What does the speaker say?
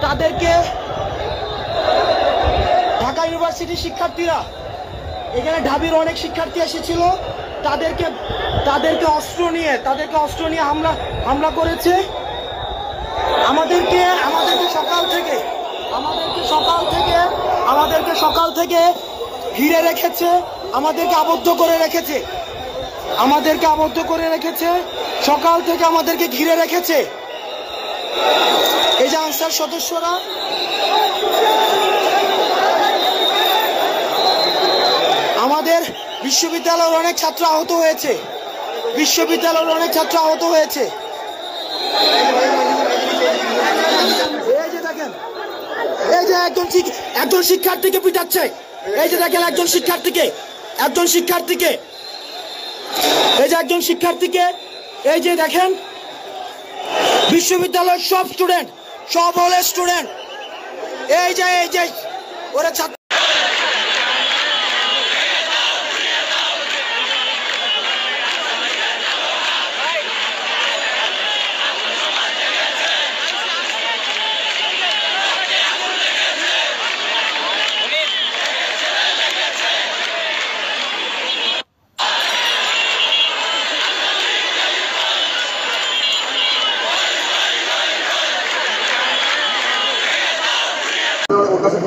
তাদেরকে ঢাকা ইউনিভার্সিটির শিক্ষার্থীরা, এখানে ঢাবির অনেক শিক্ষার্থী এসেছিল, তাদেরকে অস্ত্র নিয়ে হামলা করেছে। আমাদেরকে সকাল থেকে ঘিরে রেখেছে, আমাদেরকে আবদ্ধ করে রেখেছে, সকাল থেকে আমাদেরকে ঘিরে রেখেছে। এই যে আনসার সদস্যরা, আমাদের বিশ্ববিদ্যালয়ের অনেক ছাত্র আহত হয়েছে, এই যে দেখেন, এই যে একজন শিক্ষার্থীকে পিটাচ্ছে, এই যে দেখেন একজন শিক্ষার্থীকে, এই যে দেখেন বিশ্ববিদ্যালয়ের সব হলের স্টুডেন্ট, এই যে ওরা ছাত্র। ওর কাছে